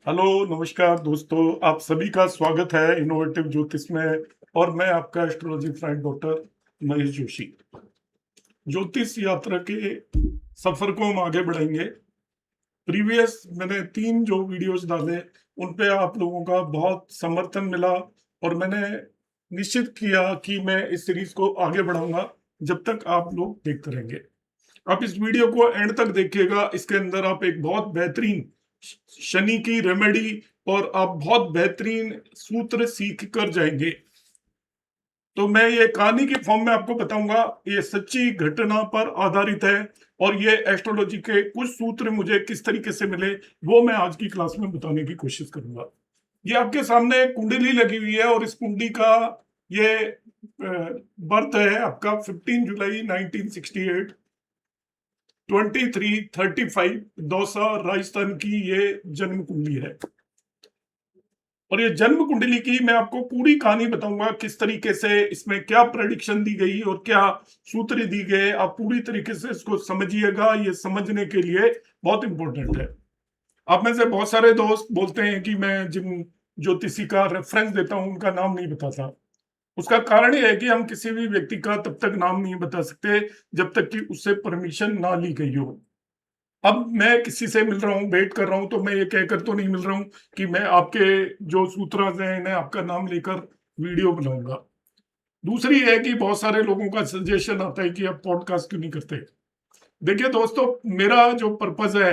Hello, नमस्कार दोस्तों। आप सभी का स्वागत है इनोवेटिव ज्योतिष में। और मैं आपका astrology friend doctor Mahesh Joshi. ज्योतिष यात्रा के सफर को हम आगे बढ़ाएंगे। प्रीवियस मैंने 3 जो वीडियोस डाले उन पे आप लोगों का बहुत समर्थन मिला और मैंने निश्चित किया कि मैं इस सीरीज को आगे बढ़ाऊंगा जब तक आप लोग देखते रहेंगे। आप इस वीडियो को एंड तक देखिएगा। इसके अंदर आप एक बहुत बेहतरीन शनि की रेमेडी और आप बहुत बेहतरीन सूत्र सीख कर जाएंगे। तो मैं ये कहानी की फॉर्म में आपको बताऊंगा। ये सच्ची घटना पर आधारित है और ये एस्ट्रोलॉजी के कुछ सूत्र मुझे किस तरीके से मिले वो मैं आज की क्लास में बताने की कोशिश करूंगा। ये आपके सामने कुंडली लगी हुई है और इस कुंडली का ये बर्थ है आपका 15 जुलाई 1968, 23:35 दौसा राजस्थान की ये जन्म कुंडली है। और ये जन्म कुंडली की मैं आपको पूरी कहानी बताऊंगा, किस तरीके से इसमें क्या प्रेडिक्शन दी गई और क्या सूत्र दी गए। आप पूरी तरीके से इसको समझिएगा। ये समझने के लिए बहुत इंपॉर्टेंट है। आप में से बहुत सारे दोस्त बोलते हैं कि मैं जिन ज्योतिषी का रेफरेंस देता हूं उनका नाम नहीं बताता। उसका कारण ये है कि हम किसी भी व्यक्ति का तब तक नाम नहीं बता सकते जब तक कि उससे परमिशन ना ली गई हो। अब मैं किसी से मिल रहा हूँ, वेट कर रहा हूँ, तो मैं ये कहकर तो नहीं मिल रहा हूँ कि मैं आपके जो सूत्राज हैं इन्हें आपका नाम लेकर वीडियो बनाऊंगा। दूसरी है कि बहुत सारे लोगों का सजेशन आता है कि आप पॉडकास्ट क्यों नहीं करते। देखिए दोस्तों, मेरा जो पर्पज है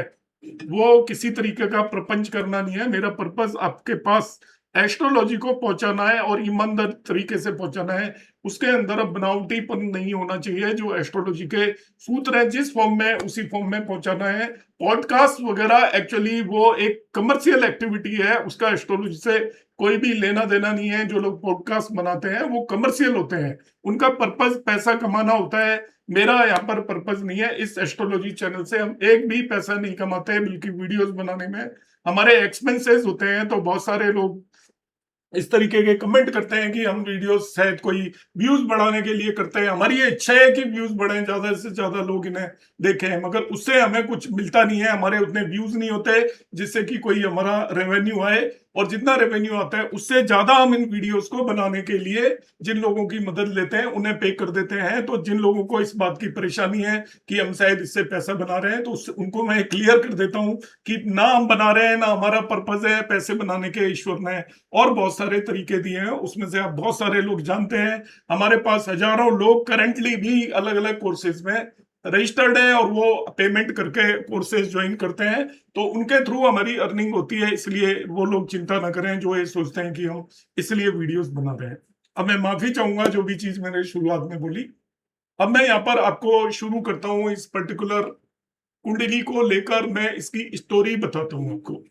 वो किसी तरीके का प्रपंच करना नहीं है। मेरा पर्पज आपके पास एस्ट्रोलॉजी को पहुंचाना है और ईमानदार तरीके से पहुंचाना है। उसके अंदर अब बनावटीपन नहीं होना चाहिए। जो एस्ट्रोलॉजी के सूत्र है जिस फॉर्म में उसी फॉर्म में पहुंचाना है। पॉडकास्ट वगैरह एक्चुअली वो एक कमर्शियल एक्टिविटी है, उसका एस्ट्रोलॉजी से कोई भी लेना देना नहीं है। जो लोग पॉडकास्ट बनाते हैं वो कमर्शियल होते हैं, उनका पर्पज पैसा कमाना होता है। मेरा यहाँ पर पर्पज नहीं है। इस एस्ट्रोलॉजी चैनल से हम एक भी पैसा नहीं कमाते हैं, बल्कि वीडियोस बनाने में हमारे एक्सपेंसेस होते हैं। तो बहुत सारे लोग इस तरीके के कमेंट करते हैं कि हम वीडियोस शायद कोई व्यूज बढ़ाने के लिए करते हैं। हमारी ये इच्छा है कि व्यूज बढ़े, ज्यादा से ज्यादा लोग इन्हें देखें, मगर उससे हमें कुछ मिलता नहीं है। हमारे उतने व्यूज नहीं होते जिससे कि कोई हमारा रेवेन्यू आए। और जितना रेवेन्यू आता है उससे ज्यादा हम इन वीडियोस को बनाने के लिए जिन लोगों की मदद लेते हैं उन्हें पे कर देते हैं। तो जिन लोगों को इस बात की परेशानी है कि हम शायद इससे पैसा बना रहे हैं, तो उनको मैं क्लियर कर देता हूं कि ना हम बना रहे हैं, ना हमारा पर्पज है पैसे बनाने के। ईश्वर ने और बहुत सारे तरीके दिए हैं, उसमें से आप बहुत सारे लोग जानते हैं। हमारे पास हजारों लोग करेंटली भी अलग अलग कोर्सेज में रजिस्टर्ड है और वो पेमेंट करके कोर्सेज ज्वाइन करते हैं। तो उनके थ्रू हमारी अर्निंग होती है, इसलिए वो लोग चिंता ना करें जो ये सोचते हैं कि हम इसलिए वीडियोस बना रहे हैं। अब मैं माफी चाहूंगा जो भी चीज मैंने शुरुआत में बोली। अब मैं यहाँ पर आपको शुरू करता हूँ इस पर्टिकुलर कुंडली को लेकर। मैं इसकी स्टोरी बताता हूँ आपको।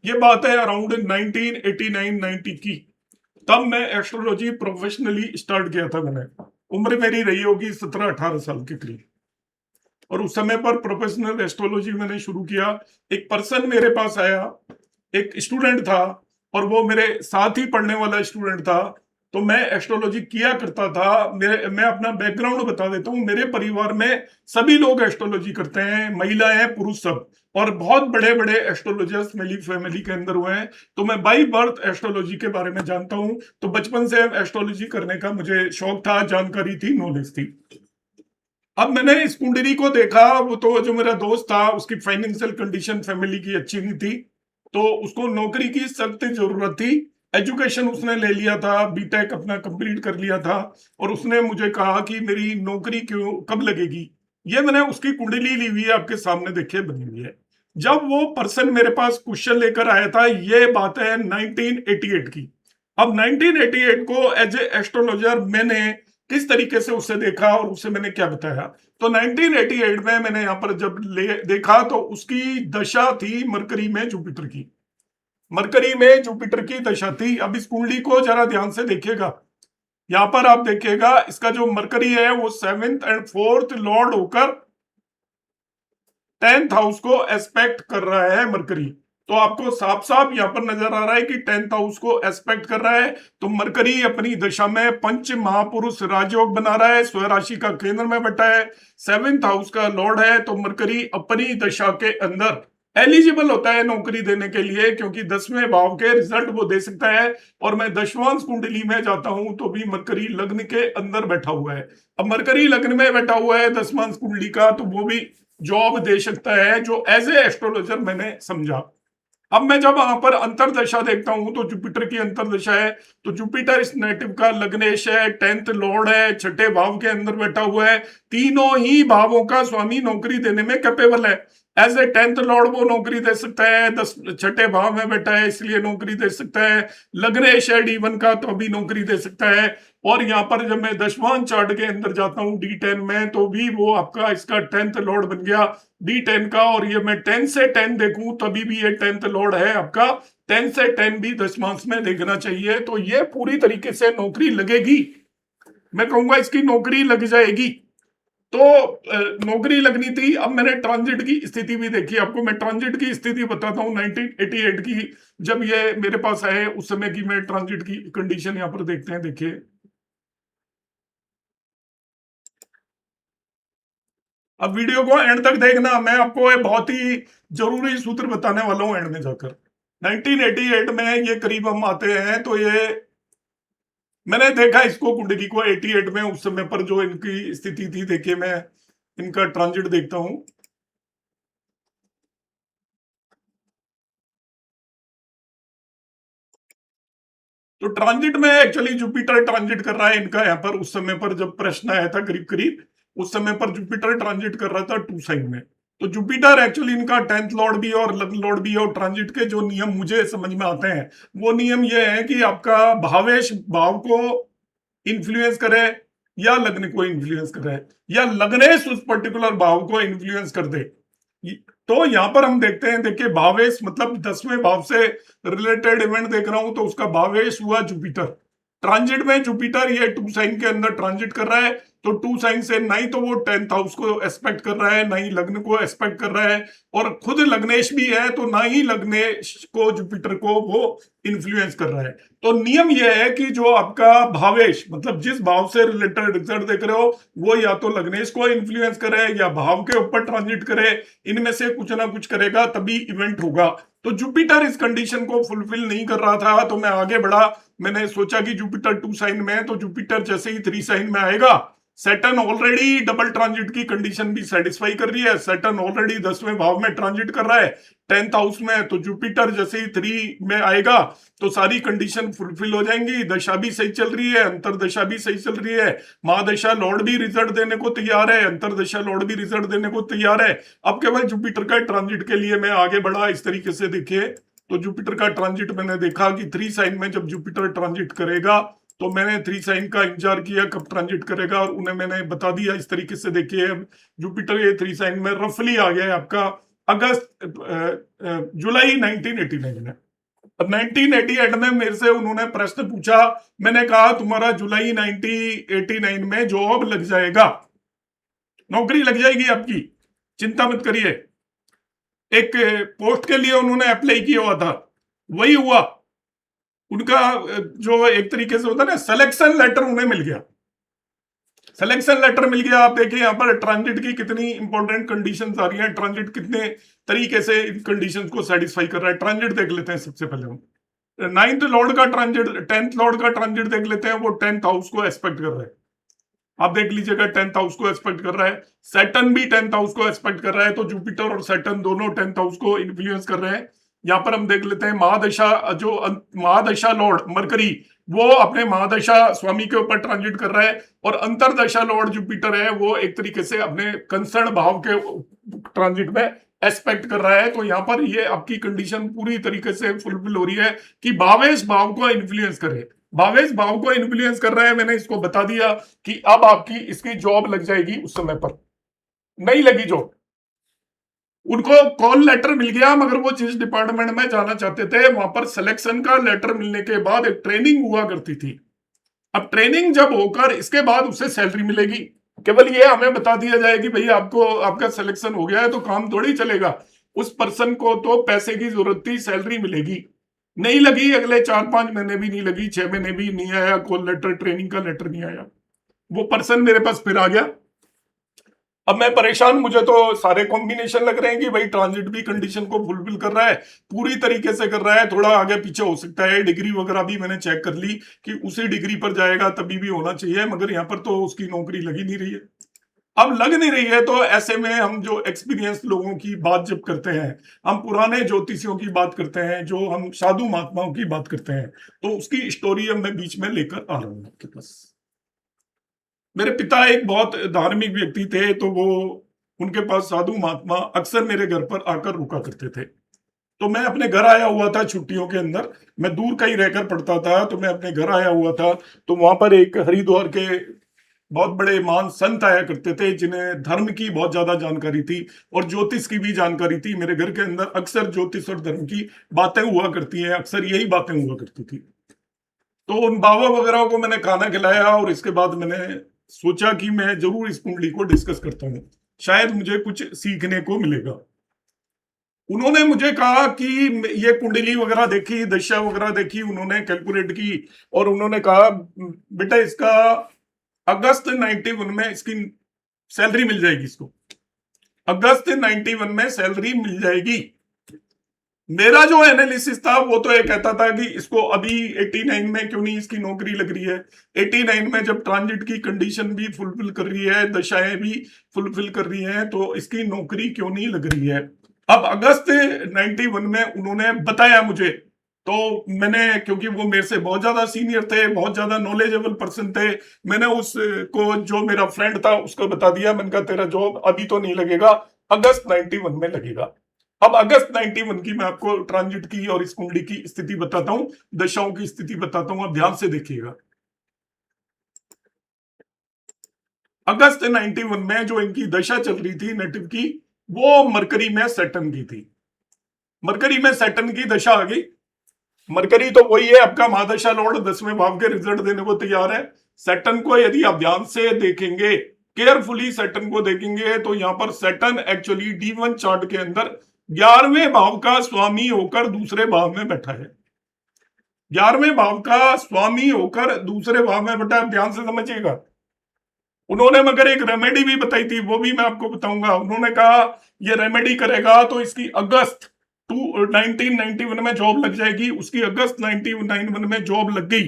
ये बात है अराउंड 1989-90 की। तब मैं एस्ट्रोलॉजी प्रोफेशनली स्टार्ट किया था मैंने। उम्र मेरी रही होगी 17-18 साल के करीब। और उस समय पर प्रोफेशनल एस्ट्रोलॉजी मैंने शुरू किया। एक पर्सन मेरे पास आया, एक स्टूडेंट था और वो मेरे साथ ही पढ़ने वाला स्टूडेंट था। तो मैं एस्ट्रोलॉजी किया करता था। मैं अपना बैकग्राउंड बता देता हूँ। मेरे परिवार में सभी लोग एस्ट्रोलॉजी करते हैं, महिलाएं पुरुष सब। और बहुत बड़े बड़े एस्ट्रोलॉजर्स मेरी फैमिली के अंदर हुए हैं। तो मैं बाई बर्थ एस्ट्रोलॉजी के बारे में जानता हूँ। तो बचपन से एस्ट्रोलॉजी करने का मुझे शौक था, जानकारी थी, नॉलेज थी। अब मैंने इस कुंडली को देखा। वो तो जो मेरा दोस्त था उसकी फाइनेंशियल कंडीशन फैमिली की अच्छी नहीं थी, तो उसको नौकरी की सख्त जरूरत थी। एजुकेशन उसने ले लिया था, बीटेक अपना कंप्लीट कर लिया था। और उसने मुझे कहा कि मेरी नौकरी क्यों कब लगेगी। ये मैंने उसकी कुंडली ली हुई है, आपके सामने देखिए बनी हुई है। जब वो पर्सन मेरे पास क्वेश्चन लेकर आया था, ये बात है 1988 की। अब 1988 को एज ए एस्ट्रोलॉजर मैंने किस तरीके से उसे देखा और उसे मैंने क्या बताया। तो 1988 में मैंने यहाँ पर जब देखा तो उसकी दशा थी मरकरी में जुपिटर की। मरकरी में जुपिटर की दशा थी। अब इस कुंडली को जरा ध्यान से देखिएगा। यहां पर आप देखिएगा इसका जो मरकरी है वो 7th एंड 4th लॉर्ड होकर 10th हाउस को एस्पेक्ट कर रहा है मरकरी। तो आपको साफ साफ यहां पर नजर आ रहा है कि 10th हाउस को एस्पेक्ट कर रहा है। तो मरकरी अपनी दशा में पंच महापुरुष राजयोग बना रहा है, स्वराशि का केंद्र में बैठा है, 7th हाउस का लॉर्ड है। तो मरकरी अपनी दशा के अंदर एलिजिबल होता है नौकरी देने के लिए, क्योंकि 10वें भाव के रिजल्ट वो दे सकता है। और मैं दशमांश कुंडली में जाता हूं तो भी मरकरी लग्न के अंदर बैठा हुआ है। अब मरकरी लग्न में बैठा हुआ है दशमांश कुंडली का, तो वो भी जॉब दे सकता है, जो एज ए एस्ट्रोलॉजर मैंने समझा। अब मैं जब वहां पर अंतरदशा देखता हूं तो जुपिटर की अंतरदशा है, तो जुपिटर इस नेटिव का लग्नेश है, 10th लॉर्ड है, छठे भाव के अंदर बैठा हुआ है। तीनों ही भावों का स्वामी नौकरी देने में कैपेबल है। एज ए 10th लॉर्ड वो नौकरी दे सकता है, छठे भाव में बैठा है इसलिए नौकरी दे सकता है। लग्नेश है D1 का, तो अभी नौकरी दे सकता है। और यहाँ पर जब मैं दशमान चार्ट के अंदर जाता हूँ D10 में, तो भी वो आपका इसका 10th लॉर्ड बन गया D10 का। और ये मैं 10 से 10 देखूं तभी भी ये 10th लॉर्ड है आपका। 10 से 10 भी दशमांश में देखना चाहिए, तो ये पूरी तरीके से नौकरी लगेगी। मैं कहूंगा इसकी नौकरी लग जाएगी। तो नौकरी लगनी थी। अब मैंने ट्रांजिट की स्थिति भी देखी, आपको मैं ट्रांजिट की स्थिति बताता हूँ 1988 की, जब ये मेरे पास आए उस समय की मैं ट्रांजिट की कंडीशन यहाँ पर देखते हैं। देखिए, अब वीडियो को एंड तक देखना, मैं आपको एक बहुत ही जरूरी सूत्र बताने वाला हूं एंड में जाकर। 1988 में ये करीब हम आते हैं, तो ये मैंने देखा इसको कुंडली को 88 में, उस समय पर जो इनकी स्थिति थी। देखिए, मैं इनका ट्रांजिट देखता हूं। तो ट्रांजिट में एक्चुअली जुपिटर ट्रांजिट कर रहा है इनका यहाँ पर। उस समय पर जब प्रश्न आया था करीब करीब, उस समय पर जुपिटर ट्रांजिट कर रहा था 2 साइन में। तो जुपिटर एक्चुअली इनका 10th लॉर्ड भी और लग्न लॉर्ड भी है। और ट्रांजिट के जो नियम मुझे समझ में आते हैं, वो नियम ये है कि आपका भावेश भाव को इन्फ्लुएंस करे, या लग्न को इन्फ्लुएंस करे, या लग्नेश उस पर्टिकुलर भाव को इन्फ्लुएंस कर दे। तो यहां पर हम देखते हैं, देखिए भावेश मतलब 10वें भाव से रिलेटेड इवेंट देख रहा हूं, तो उसका भावेश हुआ जुपिटर। ट्रांजिट में जुपिटर ये 2 साइन के अंदर ट्रांजिट कर रहा है, तो 2 साइन से ना ही तो वो 10th हाउस को एस्पेक्ट कर रहा है, ना ही लग्न को एस्पेक्ट कर रहा है, और खुद लग्नेश भी है, तो ना ही लग्नेश को जुपिटर को वो इन्फ्लुएंस कर रहा है। तो नियम यह है कि जो आपका भावेश मतलब जिस भाव से रिलेटेड रिजल्ट देख रहे हो, वो या तो लग्नेश को इन्फ्लुएंस करे या भाव के ऊपर ट्रांजिट करे, इनमें से कुछ ना कुछ करेगा तभी इवेंट होगा। तो जुपिटर इस कंडीशन को फुलफिल नहीं कर रहा था, तो मैं आगे बढ़ा। मैंने सोचा कि जुपिटर 2 साइन में है, तो जुपिटर जैसे ही 3 साइन में आएगा, सैटर्न ऑलरेडी डबल ट्रांजिट की कंडीशन भी सेटिस्फाई कर रही है। सैटर्न ऑलरेडी 10वें भाव में ट्रांजिट कर रहा है 10th हाउस में, तो जुपिटर जैसे ही 3 में आएगा तो सारी कंडीशन फुलफिल हो जाएंगी। दशा भी सही चल रही है, अंतरदशा भी सही चल रही है, महादशा लॉर्ड भी रिजल्ट देने को तैयार है, अंतरदशा लॉर्ड भी रिजल्ट देने को तैयार है। अब केवल जुपिटर का ट्रांजिट के लिए मैं आगे बढ़ा इस तरीके से। देखिए, तो जुपिटर का ट्रांजिट मैंने देखा कि 3 साइन में जब जुपिटर ट्रांजिट करेगा, तो मैंने 3 साइन का इंतजार किया कब ट्रांजिट करेगा, और उन्हें मैंने बता दिया इस तरीके से। देखिए, जुपिटर ये 3 साइन में रफली आ गया है आपका जुलाई 1989 में। अब 1988 में मेरे से उन्होंने प्रश्न पूछा, मैंने कहा तुम्हारा जुलाई 1989 में जॉब लग जाएगा, नौकरी लग जाएगी आपकी, चिंता मत करिए। एक पोस्ट के लिए उन्होंने अप्लाई किया हुआ था, वही हुआ उनका। जो एक तरीके से होता है ना, सिलेक्शन लेटर उन्हें मिल गया, सिलेक्शन लेटर मिल गया। आप देखिए यहाँ पर ट्रांजिट की कितनी इंपॉर्टेंट कंडीशंस आ रही हैं, ट्रांजिट कितने तरीके से इन कंडीशंस को सेटिस्फाई कर रहा है। ट्रांजिट देख लेते हैं सबसे पहले हम। 9th लॉर्ड का ट्रांजिट, 10th लॉर्ड का ट्रांजिट देख लेते हैं। वो 10th हाउस को एस्पेक्ट कर रहा है, आप देख लीजिएगा 10th हाउस को एस्पेक्ट कर रहा है। सैटर्न भी 10th हाउस को एस्पेक्ट कर रहा है, तो जुपिटर और सैटर्न दोनों 10th हाउस को इन्फ्लुएंस कर रहे हैं। यहां पर हम देख लेते हैं महादशा, जो महादशा लॉर्ड मरकरी, वो अपने महादशा स्वामी के ऊपर ट्रांजिट कर रहा है, और अंतरदशा लॉर्ड जुपिटर है, वो एक तरीके से अपने कंसर्न भाव के ट्रांजिट में एस्पेक्ट कर रहा है। तो यहां पर ये आपकी कंडीशन पूरी तरीके से फुलफिल हो रही है कि भावेश भाव को इन्फ्लुएंस करे, भावेश भाव को इन्फ्लुएंस कर रहा है। मैंने इसको बता दिया कि अब आपकी इसकी जॉब लग जाएगी। उस समय पर नहीं लगी जॉब, उनको कॉल लेटर मिल गया, मगर वो जिस डिपार्टमेंट में जाना चाहते थे वहां पर सिलेक्शन का लेटर मिलने के बाद एक ट्रेनिंग हुआ करती थी। अब ट्रेनिंग जब होकर इसके बाद उसे सैलरी मिलेगी। केवल ये हमें बता दिया जाए कि भाई आपको आपका सिलेक्शन हो गया है तो काम थोड़ी चलेगा, उस पर्सन को तो पैसे की जरूरत थी, सैलरी मिलेगी। नहीं लगी, अगले 4-5 महीने भी नहीं लगी, 6 महीने भी नहीं आया कॉल लेटर, ट्रेनिंग का लेटर नहीं आया। वो पर्सन मेरे पास फिर आ गया, अब मैं परेशान, मुझे तो सारे कॉम्बिनेशन लग रहे हैं कि भाई ट्रांजिट भी कंडीशन को फुलफिल कर रहा है, पूरी तरीके से कर रहा है, थोड़ा आगे पीछे हो सकता है, डिग्री वगैरह भी मैंने चेक कर ली कि उसी डिग्री पर जाएगा तभी भी होना चाहिए, मगर यहाँ पर तो उसकी नौकरी लगी नहीं रही है। अब लग नहीं रही है तो ऐसे में हम जो एक्सपीरियंस लोगों की बात जब करते हैं, हम पुराने ज्योतिषियों की बात करते हैं, जो हम साधु महात्माओं की बात करते हैं, तो उसकी स्टोरी अब मैं बीच में लेकर आ रहा हूं आपके पास। मेरे पिता एक बहुत धार्मिक व्यक्ति थे, तो वो उनके पास साधु महात्मा अक्सर मेरे घर पर आकर रुका करते थे। तो मैं अपने घर आया हुआ था छुट्टियों के अंदर, मैं दूर कहीं रहकर पढ़ता था, तो मैं अपने घर आया हुआ था, तो वहां पर एक हरिद्वार के बहुत बड़े महान संत आया करते थे, जिन्हें धर्म की बहुत ज्यादा जानकारी थी और ज्योतिष की भी जानकारी थी। मेरे घर के अंदर अक्सर ज्योतिष और धर्म की बातें हुआ करती हैं, अक्सर यही बातें हुआ करती थी। तो उन बाबा वगैरह को मैंने खाना खिलाया और इसके बाद मैंने सोचा कि मैं जरूर इस कुंडली को डिस्कस करता हूँ, शायद मुझे कुछ सीखने को मिलेगा। उन्होंने मुझे कहा कि ये कुंडली वगैरह देखी, दशा वगैरह देखी, उन्होंने कैलकुलेट की और उन्होंने कहा बेटा इसका अगस्त 91 में इसकी सैलरी मिल जाएगी, इसको अगस्त 91 में सैलरी मिल जाएगी। मेरा जो एनालिसिस था वो तो ये कहता था कि इसको अभी 89 में क्यों नहीं इसकी नौकरी लग रही है, 89 में जब ट्रांजिट की कंडीशन भी फुलफिल कर रही है, दशाएं भी फुलफिल कर रही हैं, तो इसकी नौकरी क्यों नहीं लग रही है। अब अगस्त 91 में उन्होंने बताया मुझे, तो मैंने, क्योंकि वो मेरे से बहुत ज्यादा सीनियर थे, बहुत ज्यादा नॉलेजेबल पर्सन थे, मैंने उसको, जो मेरा फ्रेंड था, उसको बता दिया। मैंने कहा तेरा जॉब अभी तो नहीं लगेगा, अगस्त 91 में लगेगा। अब अगस्त 91 की मैं आपको ट्रांजिट की और इस कुंडली की स्थिति बताता हूं, दशाओं की स्थिति बताता हूं, आप ध्यान से देखिएगा। अगस्त 91 में जो इनकी दशा चल रही थी नेटिव की, वो मरकरी में सैटर्न की थी। मरकरी में सैटर्न की दशा आ गई। मरकरी तो वही है आपका महादशा लॉर्ड, 10वें भाव के रिजल्ट देने को तैयार है। सैटर्न को यदि आप ध्यान से देखेंगे, केयरफुली सैटर्न को देखेंगे, तो यहां पर सैटर्न एक्चुअली D1 चार्ट के अंदर 11वें भाव का स्वामी होकर दूसरे भाव में बैठा है। 11वें भाव का स्वामी होकर दूसरे भाव में बैठा है, ध्यान से समझिएगा। उन्होंने मगर एक रेमेडी भी बताई थी, वो भी मैं आपको बताऊंगा। उन्होंने कहा ये रेमेडी करेगा तो इसकी अगस्त 1991 में जॉब लग जाएगी। उसकी अगस्त 1991 में जॉब लग गई,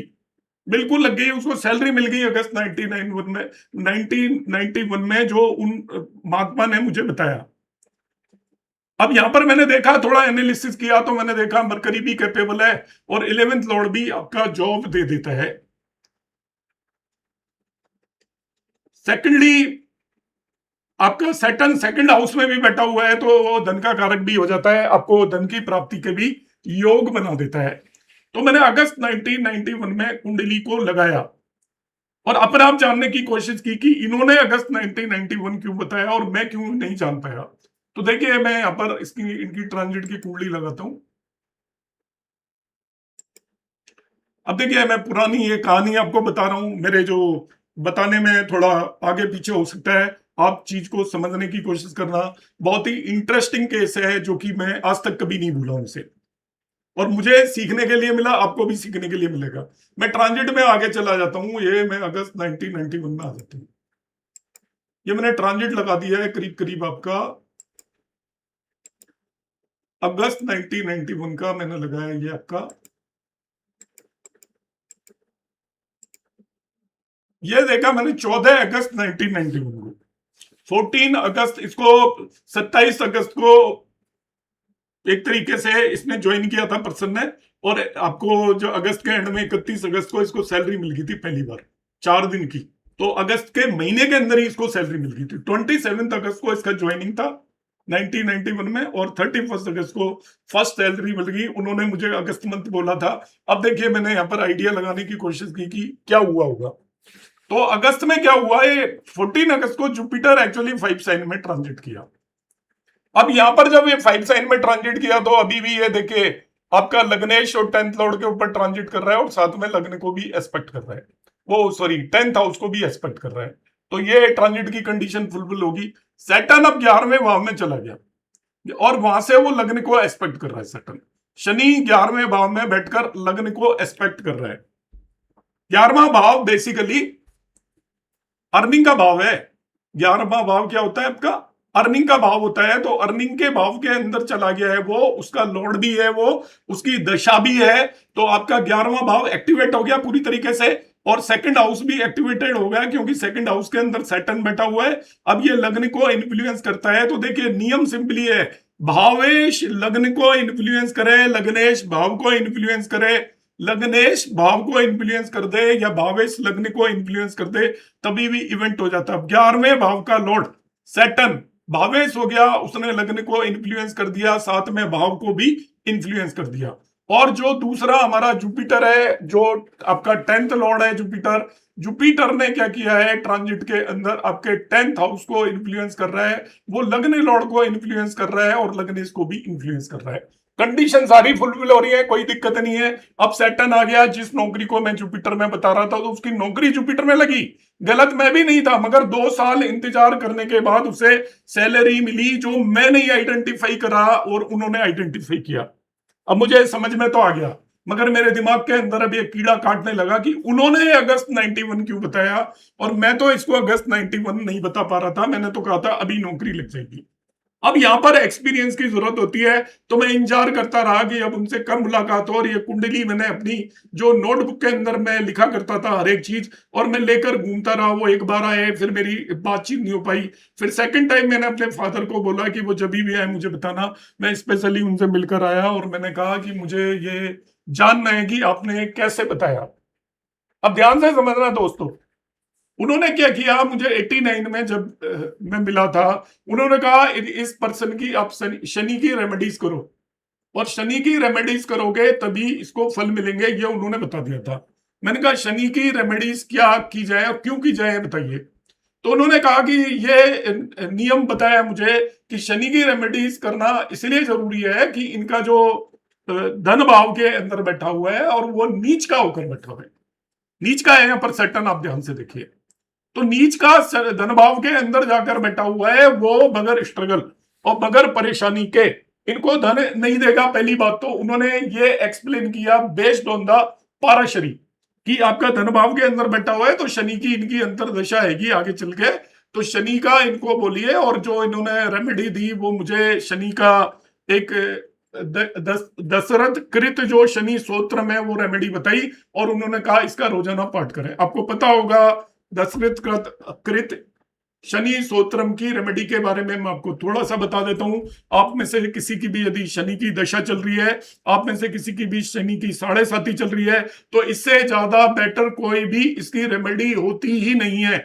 बिल्कुल लग गई, उसको सैलरी मिल गई अगस्त 1991 में, जो उन महात्मा ने मुझे बताया। अब यहां पर मैंने देखा, थोड़ा एनालिसिस किया, तो मैंने देखा मरकरी भी कैपेबल है और 11th लॉर्ड भी आपका जॉब दे देता है। सेकेंडली आपका सैटर्न सेकंड हाउस में भी बैठा हुआ है, तो वो धन का कारक भी हो जाता है, आपको धन की प्राप्ति के भी योग बना देता है। तो मैंने अगस्त 1991 में कुंडली को लगाया और अपने आप जानने की कोशिश की कि इन्होंने अगस्त 1991 क्यों बताया और मैं क्यों नहीं जान पाया। तो देखिए मैं यहां पर इसकी इनकी ट्रांजिट की कुंडली लगाता हूं। अब देखिए मैं पुरानी ये कहानी आपको बता रहा हूं, मेरे जो बताने में थोड़ा आगे पीछे हो सकता है, आप चीज को समझने की कोशिश करना। बहुत ही इंटरेस्टिंग केस है, जो कि मैं आज तक कभी नहीं भूला हूं इसे, और मुझे सीखने के लिए मिला, आपको भी सीखने के लिए मिलेगा। मैं ट्रांजिट में आगे चला जाता हूं, ये मैं अगस्त 1991 में आ जाता हूं। ये मैंने ट्रांजिट लगा दिया है करीब करीब आपका अगस्त 1991 का मैंने लगाया, ये आपका ये देखा मैंने 14 अगस्त 1991 को, 14 अगस्त इसको, 27 अगस्त को एक तरीके से इसने ज्वाइन किया था पर्सन ने, और आपको जो अगस्त के एंड में 31 अगस्त को इसको सैलरी मिल गई थी पहली बार, 4 दिन की। तो अगस्त के महीने के अंदर ही इसको सैलरी मिल गई थी। 27 अगस्त को इसका ज्वाइनिंग था 1991 में, और 31 अगस्त को फर्स्ट सैलरी मिल गई। उन्होंने मुझे अगस्त मंथ बोला था। अब देखिए मैंने यहाँ पर आइडिया लगाने की कोशिश की कि क्या हुआ होगा। तो अगस्त में क्या हुआ, ये 14 अगस्त को जुपिटर एक्चुअली 5 साइन में ट्रांजिट किया। अब यहां पर जब ये 5 साइन में ट्रांजिट किया, तो अभी भी ये देखिए आपका लग्नेश और 10th लॉर्ड के ऊपर ट्रांजिट कर रहा है, और साथ में लग्न को भी एस्पेक्ट कर रहा है, वो सॉरी 10th हाउस को भी एस्पेक्ट कर रहा है। तो ये ट्रांजिट की कंडीशन फुलफिल होगी। सैटर्न अब 11वें भाव में चला गया और वहां से वो लग्न को एस्पेक्ट कर रहा है। सैटर्न शनि 11वें भाव में बैठकर लग्न को एस्पेक्ट कर रहा है। 11वां भाव बेसिकली अर्निंग का भाव है। 11वां भाव क्या होता है आपका? अर्निंग का भाव होता है। तो अर्निंग के भाव के अंदर चला गया है वो, उसका लॉर्ड भी है वो, उसकी दशा भी है। तो आपका 11वां भाव एक्टिवेट हो गया पूरी तरीके से, और सेकंड हाउस भी एक्टिवेटेड हो गया, क्योंकि सेकंड हाउस के अंदर सैटर्न बैठा हुआ है। अब ये लग्न को इन्फ्लुएंस करता है। तो देखिए नियम सिंपली है, भावेश लग्न को इन्फ्लुएंस करे, लग्नेश भाव को इन्फ्लुएंस करे, लग्नेश भाव को इन्फ्लुएंस कर दे, या भावेश लग्न को इन्फ्लुएंस कर दे, तभी भी इवेंट हो जाता है। 11वें भाव का लॉर्ड सैटर्न भावेश हो गया, उसने लग्न को इन्फ्लुएंस कर दिया, साथ में भाव को भी इन्फ्लुएंस कर दिया। और जो दूसरा हमारा जुपिटर है, जो आपका 10th लॉर्ड है जुपिटर, जुपिटर ने क्या किया है ट्रांजिट के अंदर, आपके 10th हाउस को इन्फ्लुएंस कर रहा है, वो लग्न लॉर्ड को इन्फ्लुएंस कर रहा है और लग्नेश को भी इन्फ्लुएंस कर रहा है। कंडीशन सारी फुलफिल हो रही है, कोई दिक्कत नहीं है। अब सैटर्न आ गया, जिस नौकरी को मैं जुपिटर में बता रहा था, तो उसकी नौकरी जुपिटर में लगी, गलत मैं भी नहीं था, मगर 2 साल इंतजार करने के बाद उसे सैलरी मिली, जो मैं नहीं आइडेंटिफाई करा और उन्होंने आइडेंटिफाई किया। अब मुझे समझ में तो आ गया, मगर मेरे दिमाग के अंदर अब ये कीड़ा काटने लगा कि उन्होंने अगस्त 91 क्यों बताया, और मैं तो इसको अगस्त 91 नहीं बता पा रहा था। मैंने तो कहा था अभी नौकरी लग जाएगी। अब यहां पर एक्सपीरियंस की जरूरत होती है, तो मैं इंतजार करता रहा कि अब उनसे कब मुलाकात हो। और ये कुंडली मैंने अपनी जो नोटबुक के अंदर मैं लिखा करता था हर एक चीज, और मैं लेकर घूमता रहा। वो एक बार आए, फिर मेरी बातचीत नहीं हो पाई। फिर सेकंड टाइम मैंने अपने फादर को बोला कि वो जब भी आए मुझे बताना। मैं स्पेशली उनसे मिलकर आया और मैंने कहा कि मुझे ये जानना है कि आपने कैसे बताया। अब ध्यान से समझना दोस्तों, उन्होंने क्या किया, मुझे 89 में जब मैं मिला था, उन्होंने कहा इस पर्सन की आप शनि की रेमेडीज करो, और शनि की रेमेडीज करोगे तभी इसको फल मिलेंगे, ये उन्होंने बता दिया था। मैंने कहा शनि की रेमेडीज क्या की जाए और क्यों की जाए बताइए। तो उन्होंने कहा कि ये नियम बताया मुझे कि शनि की रेमेडीज करना इसलिए जरूरी है कि इनका जो धन भाव के अंदर बैठा हुआ है और वो नीच का होकर बैठा हुआ है। नीच का है यहाँ पर सैटर्न, आप ध्यान से देखिए। तो नीच का धन भाव के अंदर जाकर बैठा हुआ है, वो बगैर स्ट्रगल और बगैर परेशानी के इनको धन नहीं देगा। पहली बात तो उन्होंने ये एक्सप्लेन किया बेस्ड ऑन द पाराशरी कि आपका धन भाव के अंदर बैठा हुआ है, तो शनि की इनकी अंतरदशा हैगी आगे चल के, तो शनि का इनको बोलिए। और जो इन्होंने रेमेडी दी वो मुझे शनि का एक दशरथ कृत जो शनि स्तोत्र में वो रेमेडी बताई, और उन्होंने कहा इसका रोजाना पाठ करें। आपको पता होगा दशरथ कृत शनि स्तोत्रम की रेमेडी के बारे में मैं आपको थोड़ा सा बता देता हूं। आप में से किसी की भी यदि शनि की दशा चल रही है, आप में से किसी की भी शनि की 7.5 चल रही है, तो इससे ज्यादा बेटर कोई भी इसकी रेमेडी होती ही नहीं है।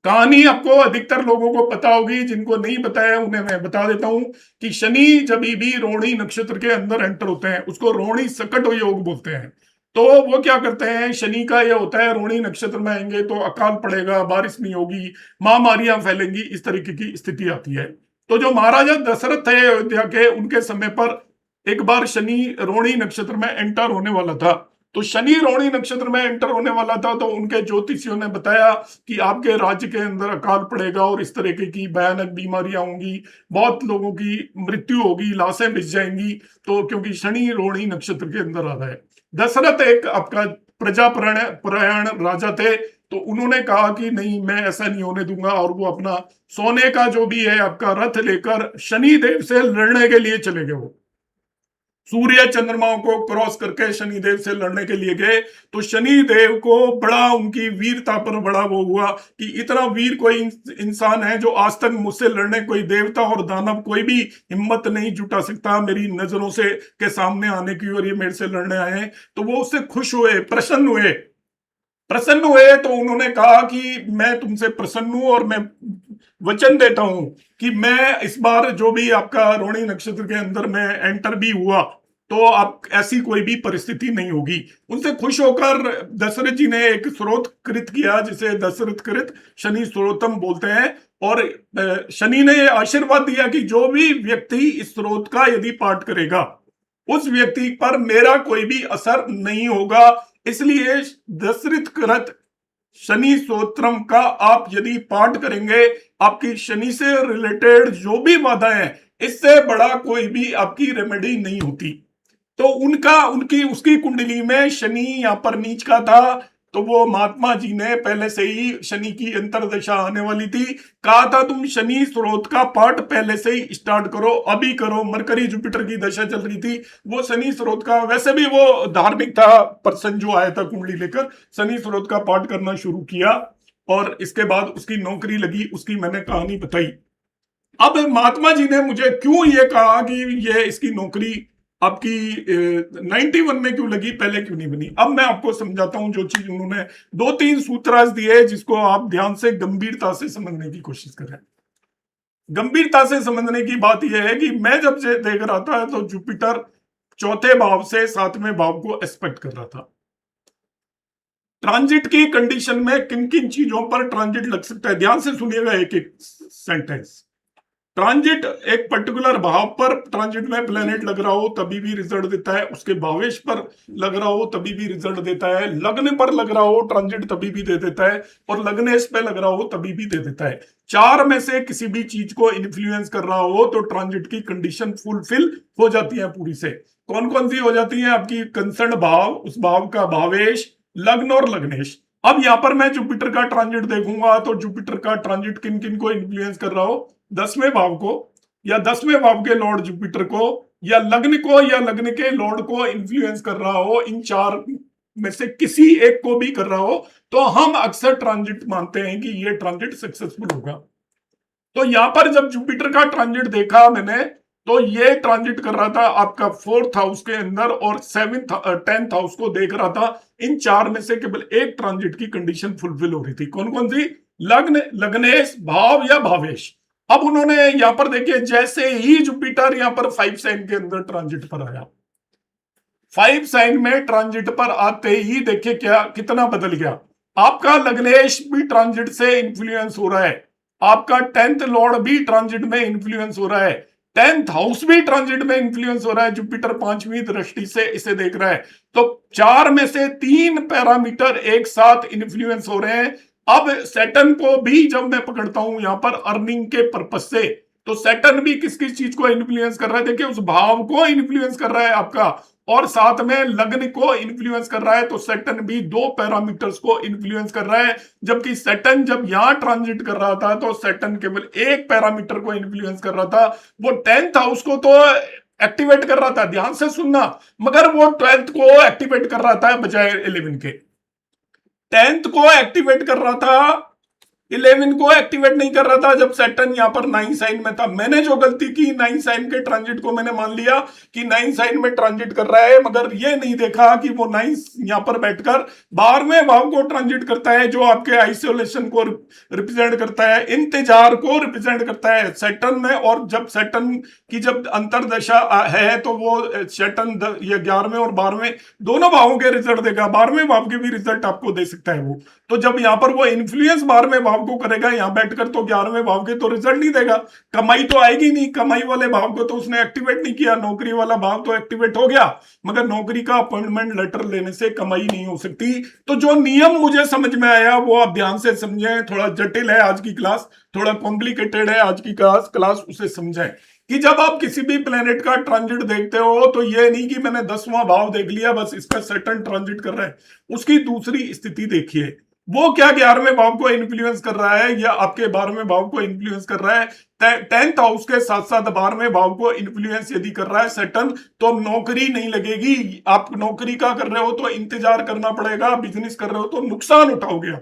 कहानी आपको अधिकतर लोगों को पता होगी, जिनको नहीं पता है उन्हें मैं बता देता हूं कि शनि जब भी रोहिणी नक्षत्र के अंदर एंटर होते हैं, उसको रोहिणी सकट योग बोलते हैं। तो वो क्या करते हैं, शनि का ये होता है रोहिणी नक्षत्र में आएंगे तो अकाल पड़ेगा, बारिश नहीं होगी, महामारियां फैलेंगी, इस तरीके की स्थिति आती है। तो जो महाराजा दशरथ थे अयोध्या के, उनके समय पर एक बार शनि रोहिणी नक्षत्र में एंटर होने वाला था। तो शनि रोहिणी नक्षत्र में एंटर होने वाला था, तो उनके ज्योतिषियों ने बताया कि आपके राज्य के अंदर अकाल पड़ेगा और इस तरीके की भयानक बीमारियां होंगी, बहुत लोगों की मृत्यु होगी, लाशें बिछ जाएंगी। तो क्योंकि शनि रोहिणी नक्षत्र के अंदर आ रहा है। दशरथ एक आपका प्रजा परायण राजा थे, तो उन्होंने कहा कि नहीं मैं ऐसा नहीं होने दूंगा, और वो अपना सोने का जो भी है आपका रथ लेकर शनि देव से लड़ने के लिए चले गए। वो सूर्य चंद्रमाओं को क्रॉस करके शनिदेव से लड़ने के लिए गए। तो शनिदेव को बड़ा उनकी वीरता पर बड़ा वो हुआ कि इतना वीर कोई इंसान है जो आज तक मुझसे लड़ने, कोई देवता और दानव कोई भी हिम्मत नहीं जुटा सकता मेरी नजरों से के सामने आने की, और ये मेरे से लड़ने आए हैं। तो वो उससे खुश हुए, प्रसन्न हुए। तो उन्होंने कहा कि मैं तुमसे प्रसन्न हूं और मैं वचन देता हूं कि मैं इस बार जो भी आपका रोहिणी नक्षत्र के अंदर मैं एंटर भी हुआ, तो आप ऐसी कोई भी परिस्थिति नहीं होगी। उनसे खुश होकर दशरथ जी ने एक स्रोत कृत किया, जिसे दशरथ कृत शनि स्रोतम बोलते हैं। और शनि ने आशीर्वाद दिया कि जो भी व्यक्ति इस स्रोत का यदि पाठ करेगा, उस व्यक्ति पर मेरा कोई भी असर नहीं होगा। इसलिए दशरथ कृत शनि स्तोत्रम का आप यदि पाठ करेंगे, आपकी शनि से रिलेटेड जो भी बाधाएं हैं, इससे बड़ा कोई भी आपकी रेमेडी नहीं होती। तो उसकी कुंडली में शनि यहां पर नीच का था, तो वो महात्मा जी ने पहले से ही शनि की अंतर्दशा आने वाली थी, कहा था तुम शनि स्रोत का पाठ पहले से ही स्टार्ट करो, अभी करो। मरकरी जुपिटर की दशा चल रही थी, वो शनि स्रोत का, वैसे भी वो धार्मिक था पर्सन जो आया था कुंडली लेकर, शनि स्रोत का पाठ करना शुरू किया और इसके बाद उसकी नौकरी लगी, उसकी मैंने कहानी बताई। अब महात्मा जी ने मुझे क्यों ये कहा कि ये इसकी नौकरी आपकी 91 में क्यों लगी, पहले क्यों नहीं बनी, अब मैं आपको समझाता हूं। जो चीज उन्होंने 2-3 सूत्रांश दिए जिसको आप ध्यान से गंभीरता से समझने की कोशिश करें। गंभीरता से समझने की बात यह है कि मैं जब से देख रहा था तो जुपिटर चौथे भाव से 7वें भाव को एक्सपेक्ट कर रहा था। ट्रांजिट की कंडीशन में किन किन चीजों पर ट्रांजिट लग सकता है, ध्यान से सुनिएगा एक एक सेंटेंस। ट्रांजिट एक पर्टिकुलर भाव पर ट्रांजिट में प्लेनेट लग रहा हो तभी भी रिजल्ट देता है, उसके भावेश पर लग रहा हो तभी भी रिजल्ट देता है, लग्न पर लग रहा हो ट्रांजिट तभी भी दे देता है, और लग्नेश पे लग रहा हो तभी भी दे देता है। चार में से किसी भी चीज को इन्फ्लुएंस कर रहा हो तो ट्रांजिट की कंडीशन फुलफिल हो जाती है पूरी से। कौन कौन सी हो जाती है? आपकी कंसर्न भाव, उस भाव का भावेश, लग्न और लग्नेश। अब यहां पर मैं जुपिटर का ट्रांजिट देखूंगा तो जुपिटर का ट्रांजिट किन किन को इन्फ्लुएंस कर रहा हो, 10वें भाव को, या 10वें भाव के लॉर्ड जुपिटर को, या लग्न को, या लग्न के लॉर्ड को इन्फ्लुएंस कर रहा हो, इन चार में से किसी एक को भी कर रहा हो तो हम अक्सर ट्रांजिट मानते हैं कि ये ट्रांजिट सक्सेसफुल होगा। तो यहां पर जब जुपिटर का ट्रांजिट देखा मैंने तो ये ट्रांजिट कर रहा था आपका 4th हाउस के अंदर और 10th हाउस को देख रहा था। इन चार में से केवल एक ट्रांजिट की कंडीशन फुलफिल हो रही थी। कौन कौन सी? लग्न, लग्नेश, भाव या भावेश। अब उन्होंने यहां पर देखिए, जैसे ही जुपिटर यहां पर 5 साइन के अंदर ट्रांजिट पर आया, 5 साइन में ट्रांजिट पर आते ही देखिए क्या कितना बदल गया। आपका लग्नेश भी ट्रांजिट से इंफ्लुएंस हो रहा है, आपका 10th लॉर्ड भी ट्रांजिट में इंफ्लुएंस हो रहा है, 10th हाउस भी ट्रांजिट में इंफ्लुएंस हो रहा है। जुपिटर 5वीं दृष्टि से इसे देख रहा है। तो चार में से 3 पैरामीटर एक साथ इंफ्लुएंस हो रहे हैं। अब सैटर्न को भी जब मैं पकड़ता हूं यहां पर अर्निंग के पर्पज से, तो सैटर्न भी किस किस चीज को इन्फ्लुएंस कर रहा है? देखिए उस भाव को इन्फ्लुएंस कर रहा है आपका, और साथ में लग्न को इन्फ्लुएंस कर रहा है। तो सैटर्न भी 2 पैरामीटर्स को इन्फ्लुएंस कर रहा है, जबकि सैटर्न जब यहां ट्रांजिट कर रहा था तो सैटर्न केवल एक पैरामीटर को इन्फ्लुएंस कर रहा था। वो 10th हाउस को तो एक्टिवेट कर रहा था, ध्यान से सुनना, मगर वो 12th को एक्टिवेट कर रहा था बजाय 11 के। 10th को एक्टिवेट कर रहा था, 11 को एक्टिवेट नहीं कर रहा था जब सैटर्न यहां पर 9 साइन में था। मैंने जो गलती की, 9 साइन के ट्रांजिट को मैंने मान लिया कि 9 साइन में ट्रांजिट कर रहा है, मगर ये नहीं देखा कि वो 9 यहां पर बैठकर 12वें भाव को ट्रांजिट करता है, जो आपके आइसोलेशन को रिप्रेजेंट करता है, इंतजार को रिप्रेजेंट करता है सैटर्न में। और जब सैटर्न की जब अंतरदशा है तो वो सैटर्न ये 11वें और 12वें दोनों भावों के रिजल्ट देगा, 12वें भाव के भी रिजल्ट आपको दे सकता है वो। तो जब यहां पर वो इन्फ्लुएंस 12वें भाव को करेगा यहां बैठकर, तो 11वें भाव के तो रिजल्ट नहीं देगा, कमाई तो आएगी नहीं। कमाई वाले भाव को तो उसने एक्टिवेट नहीं किया, नौकरी वाला भाव तो एक्टिवेट हो गया, मगर नौकरी का अपॉइंटमेंट लेटर लेने से कमाई नहीं हो सकती। तो जो नियम मुझे समझ में आया वो आप ध्यान से समझें। थोड़ा जटिल है आज की क्लास, थोड़ा कॉम्प्लिकेटेड है आज की क्लास, उसे समझें कि जब आप किसी भी प्लेनेट का ट्रांजिट देखते हो तो ये नहीं कि मैंने 10वां भाव देख लिया बस इसका सैटर्न ट्रांजिट कर रहा है, उसकी दूसरी स्थिति देखिए, वो क्या 11वें भाव को इन्फ्लुएंस कर रहा है या आपके 12वें भाव को इन्फ्लुएंस कर रहा है। 10th हाउस के साथ साथ 12वें भाव को इन्फ्लुएंस यदि कर रहा है सैटर्न, तो नौकरी नहीं लगेगी। आप नौकरी का कर रहे हो तो इंतजार करना पड़ेगा, बिजनेस कर रहे हो तो नुकसान उठाओगे,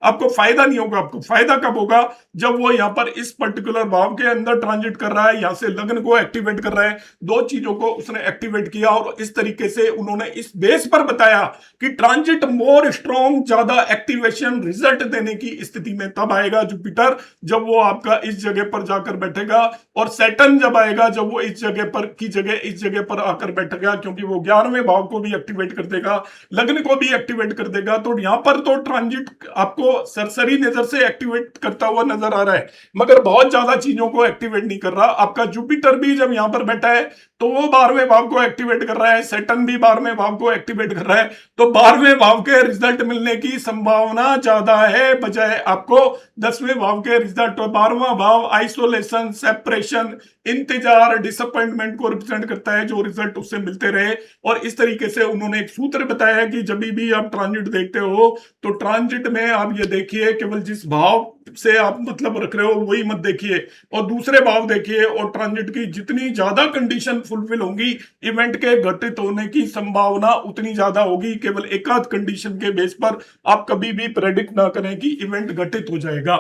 आपको फायदा नहीं होगा। आपको फायदा कब होगा? जब वो यहां पर इस पर्टिकुलर भाव के अंदर ट्रांजिट कर रहा है, यहां से लग्न को एक्टिवेट कर रहा है, दो चीजों को उसने एक्टिवेट किया। और इस तरीके से उन्होंने इस बेस पर बताया कि ट्रांजिट मोर स्ट्रॉन्ग, ज्यादा एक्टिवेशन रिजल्ट देने की स्थिति में तब आएगा जुपिटर जब वो आपका इस जगह पर जाकर बैठेगा, और सैटर्न जब आएगा जब वो इस जगह पर की जगह इस जगह पर आकर बैठेगा, क्योंकि वो 11वें भाव को भी एक्टिवेट कर देगा, लग्न को भी एक्टिवेट कर देगा। तो यहां पर तो ट्रांजिट आपको सरसरी नजर से एक्टिवेट करता हुआ नजर आ रहा है, मगर बहुत ज्यादा चीजों को एक्टिवेट नहीं कर रहा। आपका जुपिटर भी जब यहां पर बैठा है तो वो 12वें भाव को एक्टिवेट कर रहा है, सैटर्न भी 12वें भाव को एक्टिवेट कर रहा है। तो 12वें भाव के रिजल्ट मिलने की संभावना ज्यादा है बजाय आपको 10वें भाव के रिजल्ट। 12वां भाव आइसोलेशन, सेपरेशन, इंतजार, डिसअपॉइंटमेंट को रिप्रेजेंट करता है, जो रिजल्ट उससे मिलते रहे। और इस तरीके से उन्होंने एक सूत्र बताया कि जब भी आप ट्रांजिट देखते हो तो ट्रांजिट में आप ये देखिए केवल जिस भाव से आप मतलब रख रहे हो वही मत देखिए, और दूसरे भाव देखिए, और ट्रांजिट की जितनी ज्यादा कंडीशन फुलफिल होंगी इवेंट के घटित होने की संभावना उतनी ज्यादा होगी। केवल एकाध कंडीशन के बेस पर आप कभी भी प्रेडिक्ट ना करें कि इवेंट घटित हो जाएगा।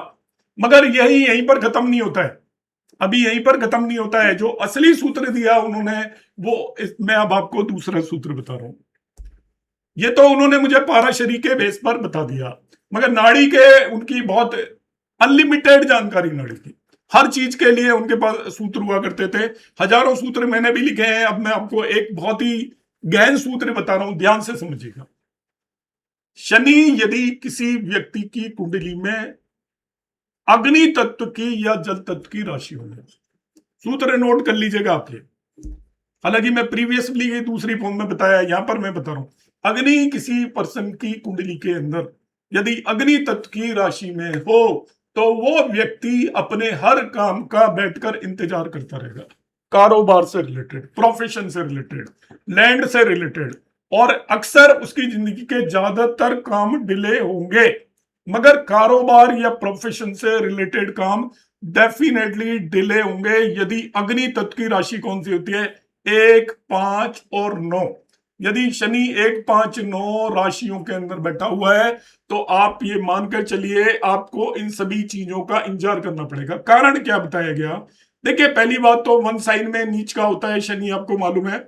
मगर यहीं पर खत्म नहीं होता है, अभी यहीं पर खत्म नहीं होता है। जो असली सूत्र दिया उन्होंने वो मैं अब आपको दूसरा सूत्र बता रहा हूं। ये तो उन्होंने मुझे पाराशरी के बेस पर बता दिया, मगर नाड़ी के उनकी बहुत अनलिमिटेड जानकारी नाड़ी की, हर चीज के लिए उनके पास सूत्र हुआ करते थे। हजारों सूत्र मैंने भी लिखे हैं। अब मैं आपको एक बहुत ही गहन सूत्र बता रहा हूं, ध्यान से समझिएगा। शनि यदि किसी व्यक्ति की कुंडली में अग्नि तत्व की या जल तत्व की राशि हो, सूत्र नोट कर लीजिएगा आप ये। हालांकि मैं प्रीवियसली दूसरी फॉर्म में बताया, यहां पर मैं बता रहा हूं। अग्नि किसी पर्सन की कुंडली के अंदर यदि अग्नि तत्व की राशि में हो तो वो व्यक्ति अपने हर काम का बैठकर इंतजार करता रहेगा। कारोबार से रिलेटेड, प्रोफेशन से रिलेटेड, लैंड से रिलेटेड, और अक्सर उसकी जिंदगी के ज्यादातर काम डिले होंगे, मगर कारोबार या प्रोफेशन से रिलेटेड काम डेफिनेटली डिले होंगे यदि अग्नि तत्व की राशि कौन सी होती है, 1, 5 और 9। यदि शनि 1, 5, 9 राशियों के अंदर बैठा हुआ है तो आप ये मानकर चलिए आपको इन सभी चीजों का इंतजार करना पड़ेगा। कारण क्या बताया गया, देखिए पहली बात तो वन साइन में नीच का होता है शनि, आपको मालूम है,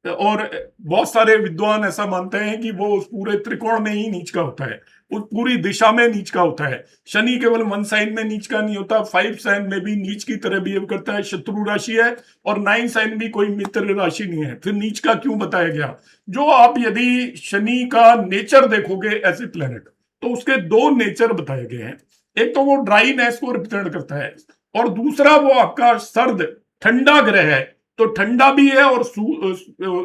और बहुत सारे विद्वान ऐसा मानते हैं कि वो उस पूरे त्रिकोण में ही नीच का होता है, उस पूरी दिशा में नीच का होता है। शनि केवल वन साइन में नीच का नहीं होता, 5 साइन में भी नीच की तरह बिहेव करता है, शत्रु राशि है, और 9 साइन भी कोई मित्र राशि नहीं है। फिर नीच का क्यों बताया गया, जो आप यदि शनि का नेचर देखोगे एज ए प्लेनेट तो उसके 2 नेचर बताए गए हैं। एक तो वो ड्राईनेस को रिप्रेजेंट करता है, और दूसरा वो आपका सर्द ठंडा ग्रह है, तो ठंडा भी है और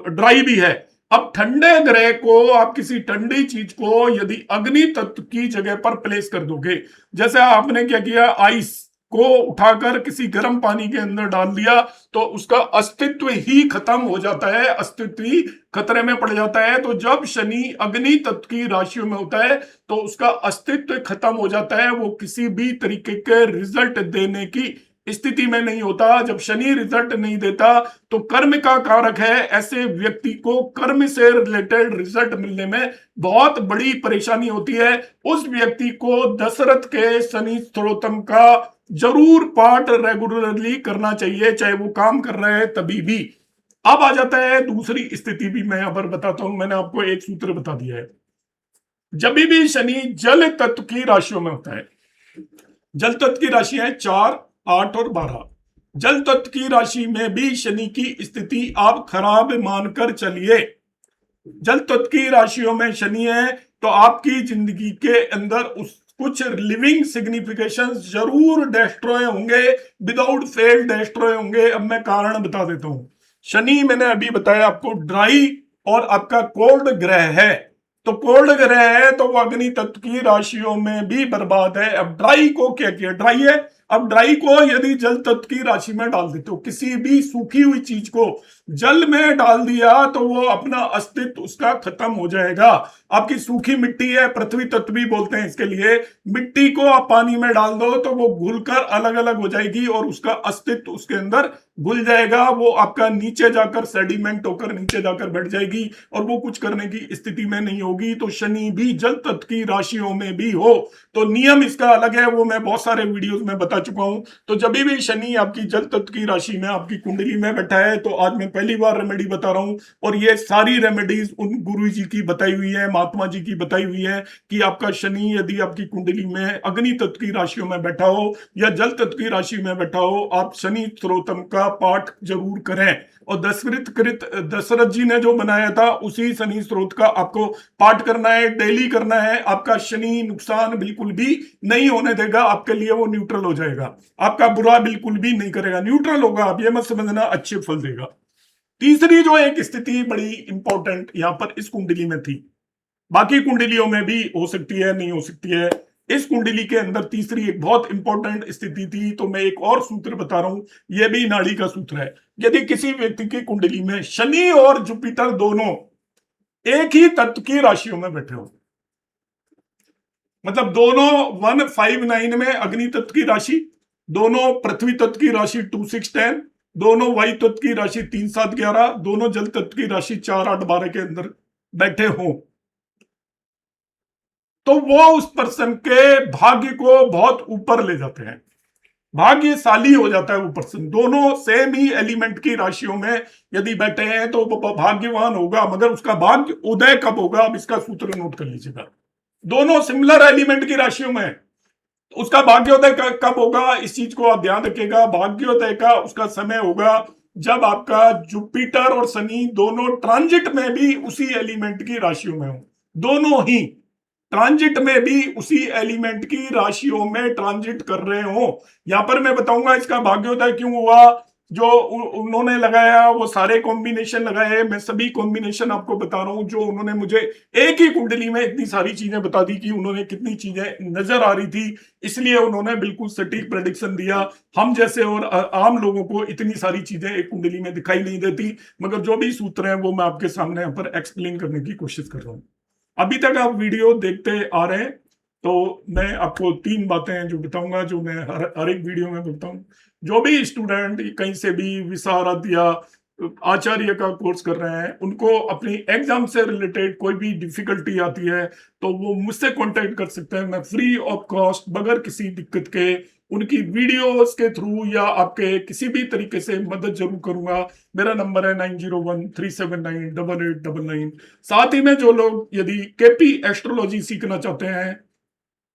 ड्राई भी है। अब ठंडे ग्रह को आप किसी ठंडी चीज को यदि अग्नि तत्व की जगह पर प्लेस कर दोगे, जैसे आपने क्या किया, आइस को उठाकर किसी गर्म पानी के अंदर डाल दिया तो उसका अस्तित्व ही खत्म हो जाता है, अस्तित्व ही खतरे में पड़ जाता है। तो जब शनि अग्नि तत्व की राशियों में होता है तो उसका अस्तित्व खत्म हो जाता है, वो किसी भी तरीके के रिजल्ट देने की स्थिति में नहीं होता। जब शनि रिजल्ट नहीं देता तो कर्म का कारक है, ऐसे व्यक्ति को कर्म से रिलेटेड रिजल्ट मिलने में बहुत बड़ी परेशानी होती है। उस व्यक्ति को दशरथ के शनि स्तोत्रम का जरूर पाठ रेगुलरली करना चाहिए, चाहे वो काम कर रहे हैं तभी भी। अब आ जाता है दूसरी स्थिति भी मैं यहां पर बताता हूं। मैंने आपको एक सूत्र बता दिया है, जब भी शनि जल तत्व की राशियों में होता है, जल तत्व की राशि है 4, 8 और 12, जल तत्व की राशि में भी शनि की स्थिति आप खराब मानकर चलिए। जल तत्व की राशियों में शनि है तो आपकी जिंदगी के अंदर उस कुछ लिविंग सिग्निफिकेशन जरूर डिस्ट्रॉय होंगे, विदाउट फेल डिस्ट्रॉय होंगे। अब मैं कारण बता देता हूं। शनि मैंने अभी बताया आपको ड्राई और आपका कोल्ड ग्रह है, तो कोल्ड ग्रह है तो वो अग्नि तत्व की राशियों में भी बर्बाद है। अब ड्राई को क्या किया, ड्राई है, अब ड्राई को यदि जल तत्व की राशि में डाल देते हो, किसी भी सूखी हुई चीज को जल में डाल दिया तो वो अपना अस्तित्व उसका खत्म हो जाएगा। आपकी सूखी मिट्टी है, पृथ्वी तत्व भी बोलते हैं इसके लिए, मिट्टी को आप पानी में डाल दो तो वो घुलकर अलग अलग हो जाएगी और उसका अस्तित्व उसके अंदर घुल जाएगा। वो आपका नीचे जाकर सेडिमेंट होकर नीचे जाकर बैठ जाएगी और वो कुछ करने की स्थिति में नहीं होगी। तो शनि भी जल तत्व की राशियों में भी हो तो नियम इसका अलग है, वो मैं बहुत सारे वीडियोस में बता चुका हूं। तो जब भी शनि आपकी जल तत्व की राशि में आपकी कुंडली में बैठा है तो आज मैं पहली बार रेमेडी बता रहा हूं, और ये सारी रेमेडीज उन गुरु जी की बताई हुई है, महात्मा जी की बताई हुई है कि आपका शनि यदि आपकी कुंडली में अग्नि तत्व की राशियों में बैठा हो या जल तत्व की राशि में बैठा हो, आप शनि स्तोत्रम का पाठ जरूर करें। और दशरथ कृत दशरथ जी ने जो बनाया था उसी शनि स्त्रोत का आपको पाठ करना है, डेली करना है। आपका शनि नुकसान बिल्कुल भी नहीं होने देगा, आपके लिए वो न्यूट्रल हो जाएगा, आपका बुरा बिल्कुल भी नहीं करेगा, न्यूट्रल होगा। आप ये मत समझना अच्छे फल देगा। तीसरी जो एक स्थिति बड़ी इंपॉर्टेंट यहां पर इस कुंडली में थी, बाकी कुंडलियों में भी हो सकती है, नहीं हो सकती है, इस कुंडली के अंदर तीसरी एक बहुत इंपॉर्टेंट स्थिति थी। तो मैं एक और सूत्र बता रहा हूं, यह भी नाड़ी का सूत्र है। यदि किसी व्यक्ति की कुंडली में शनि और जुपिटर दोनों एक ही तत्व की राशियों में बैठे हो, मतलब दोनों 159 में अग्नि तत्व की राशि, दोनों पृथ्वी तत्व की राशि 2610, दोनों वायु तत्व की राशि 3711, दोनों जल तत्व की राशि 4812 के अंदर बैठे हो, तो वो उस पर्सन के भाग्य को बहुत ऊपर ले जाते हैं, भाग्यशाली हो जाता है वो पर्सन। दोनों सेम ही एलिमेंट की राशियों में यदि बैठे हैं तो वो भाग्यवान होगा, मगर उसका भाग्य उदय कब होगा, अब इसका सूत्र नोट कर लीजिएगा। दोनों सिमिलर एलिमेंट की राशियों में उसका भाग्योदय कब होगा, इस चीज को आप ध्यान रखिएगा। भाग्योदय का उसका समय होगा जब आपका जुपिटर और शनि दोनों ट्रांजिट में भी उसी एलिमेंट की राशियों में हो, दोनों ही ट्रांजिट में भी उसी एलिमेंट की राशियों में ट्रांजिट कर रहे हो। यहां पर मैं बताऊंगा इसका भाग्योदय क्यों हुआ। जो उन्होंने लगाया वो सारे कॉम्बिनेशन लगाए, मैं सभी कॉम्बिनेशन आपको बता रहा हूं। जो उन्होंने मुझे एक ही कुंडली में इतनी सारी चीजें बता दी कि उन्होंने कितनी चीजें नजर आ रही थी, इसलिए उन्होंने बिल्कुल सटीक प्रेडिक्शन दिया। हम जैसे और आम लोगों को इतनी सारी चीजें एक कुंडली में दिखाई नहीं देती, मगर जो भी सूत्र हैं वो मैं आपके सामने यहाँ पर एक्सप्लेन करने की कोशिश कर रहा हूँ। अभी तक आप वीडियो देखते आ रहे हैं, तो मैं आपको 3 बातें जो बताऊंगा, जो मैं हर एक वीडियो में बोलता हूँ। जो भी स्टूडेंट कहीं से भी विशारद या आचार्य का कोर्स कर रहे हैं, उनको अपनी एग्जाम से रिलेटेड कोई भी डिफिकल्टी आती है तो वो मुझसे कांटेक्ट कर सकते हैं। मैं फ्री ऑफ कॉस्ट, बगैर किसी दिक्कत के, उनकी वीडियोस के थ्रू या आपके किसी भी तरीके से मदद जरूर करूंगा। मेरा नंबर है 9013798899। साथ ही में जो लोग यदि केपी एस्ट्रोलॉजी सीखना चाहते हैं,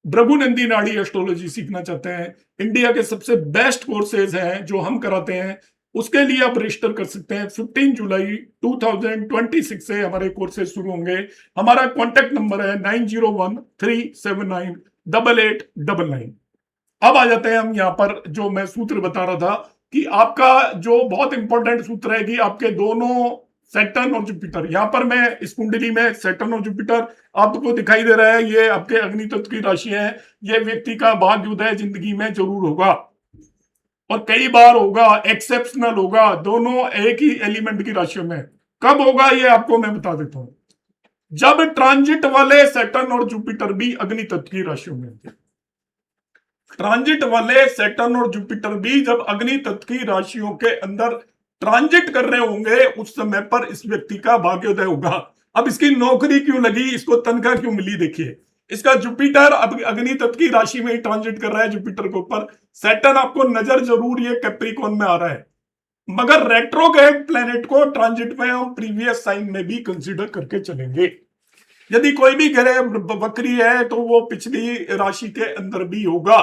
भृगुनंदी नाड़ी एस्ट्रोलॉजी सीखना चाहते हैं, इंडिया के सबसे बेस्ट कोर्सेज हैं जो हम कराते हैं, उसके लिए आप रजिस्टर कर सकते हैं। 15 जुलाई 2026 से हमारे कोर्सेज शुरू होंगे। हमारा कॉन्टेक्ट नंबर है 9013798899। अब आ जाते हैं हम यहाँ पर, जो मैं सूत्र बता रहा था कि आपका जो बहुत इंपॉर्टेंट सूत्र है कि आपके दोनों सैटर्न और जुपिटर, यहां पर मैं इस कुंडली में सैटर्न और जुपिटर आपको दिखाई दे रहा है, ये आपके अग्नि तत्व की राशि है। ये व्यक्ति का भाग्योदय जिंदगी में जरूर होगा और कई बार होगा, एक्सेप्शनल होगा, दोनों एक ही एलिमेंट की राशियों में। कब होगा ये आपको मैं बता देता हूं, जब ट्रांजिट वाले सैटर्न और जुपिटर भी अग्नि तत्व की राशियों में होंगे। ट्रांजिट वाले सैटर्न और जुपिटर भी जब अग्नि तत्व की राशियों के अंदर ट्रांजिट कर रहे होंगे, उस समय पर इस व्यक्ति का भाग्योदय होगा। अब इसकी नौकरी क्यों लगी, इसको तनख्वाह क्यों मिली, देखिए इसका जुपिटर अब अग्नि तत्व की राशि में ही ट्रांजिट कर रहा है। जुपिटर के ऊपर सैटर्न आपको नजर जरूर ये कैप्रिकॉर्न में आ रहा है, मगर रेट्रोग्रेड प्लेनेट को ट्रांजिट में हम प्रीवियस साइन में भी कंसीडर करके चलेंगे। यदि कोई भी ग्रह वक्री है तो वो पिछली राशि के अंदर भी होगा।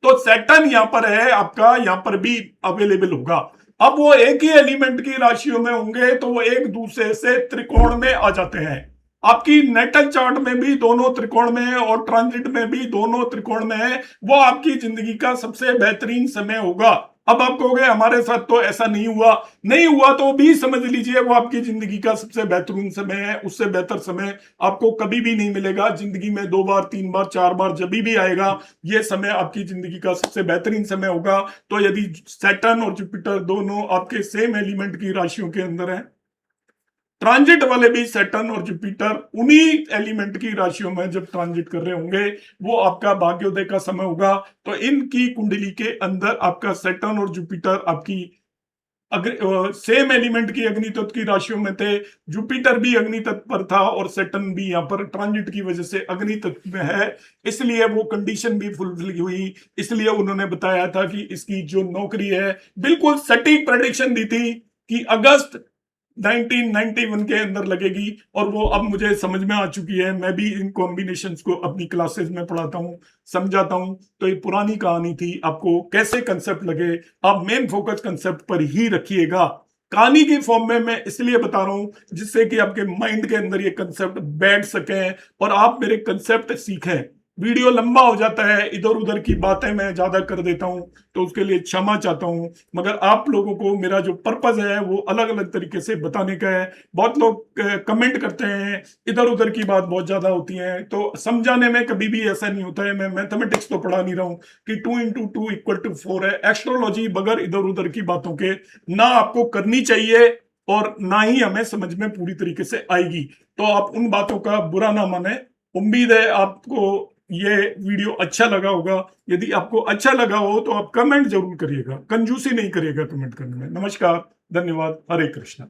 तो सैटर्न यहां पर है आपका, यहां पर भी अवेलेबल होगा। अब वो एक ही एलिमेंट की राशियों में होंगे तो वो एक दूसरे से त्रिकोण में आ जाते हैं। आपकी नेटल चार्ट में भी दोनों त्रिकोण में है और ट्रांजिट में भी दोनों त्रिकोण में है। वो आपकी जिंदगी का सबसे बेहतरीन समय होगा। अब आप कहोगे हमारे साथ तो ऐसा नहीं हुआ, नहीं हुआ तो भी समझ लीजिए वो आपकी जिंदगी का सबसे बेहतरीन समय है। उससे बेहतर समय आपको कभी भी नहीं मिलेगा जिंदगी में। 2 बार 3 बार 4 बार जब भी आएगा, ये समय आपकी जिंदगी का सबसे बेहतरीन समय होगा। तो यदि सैटर्न और जुपिटर दोनों आपके सेम एलिमेंट की राशियों के अंदर है, ट्रांजिट वाले भी सैटर्न और जुपिटर उन्हीं एलिमेंट की राशियों में जब ट्रांजिट कर रहे होंगे, वो आपका भाग्योदय का समय होगा। तो इनकी कुंडली के अंदर आपका सैटर्न और जुपिटर आपकी सेम एलिमेंट की अग्नि तत्व की राशियों में थे। जुपिटर भी अग्नि तत्व पर था और सैटर्न भी यहाँ पर ट्रांजिट की वजह से अग्नि तत्व में है, इसलिए वो कंडीशन भी फुलफिल हुई। इसलिए उन्होंने बताया था कि इसकी जो नौकरी है, बिल्कुल सटीक प्रेडिक्शन दी थी कि अगस्त 1991 के अंदर लगेगी, और वो अब मुझे समझ में आ चुकी है। मैं भी इन कॉम्बिनेशंस को अपनी क्लासेस में पढ़ाता हूँ, समझाता हूँ। तो ये पुरानी कहानी थी, आपको कैसे कंसेप्ट लगे, आप मेन फोकस कंसेप्ट पर ही रखिएगा। कहानी की फॉर्म में मैं इसलिए बता रहा हूं जिससे कि आपके माइंड के अंदर ये कंसेप्ट बैठ सके और आप मेरे कंसेप्ट सीखें। वीडियो लंबा हो जाता है, इधर उधर की बातें मैं ज्यादा कर देता हूं, तो उसके लिए क्षमा चाहता हूं। मगर आप लोगों को मेरा जो पर्पज है वो अलग अलग तरीके से बताने का है। बहुत लोग कमेंट करते हैं, इधर उधर की बात बहुत ज्यादा होती है, तो समझाने में कभी भी ऐसा नहीं होता है। मैं मैथमेटिक्स तो पढ़ा नहीं रहा हूं कि 2 × 2 = 4 है। एस्ट्रोलॉजी बगैर इधर उधर की बातों के ना आपको करनी चाहिए और ना ही हमें समझ में पूरी तरीके से आएगी। तो आप उन बातों का बुरा ना माने। उम्मीद है आपको ये वीडियो अच्छा लगा होगा। यदि आपको अच्छा लगा हो तो आप कमेंट जरूर करिएगा, कंजूसी नहीं करिएगा कमेंट करने में। नमस्कार, धन्यवाद, हरे कृष्णा।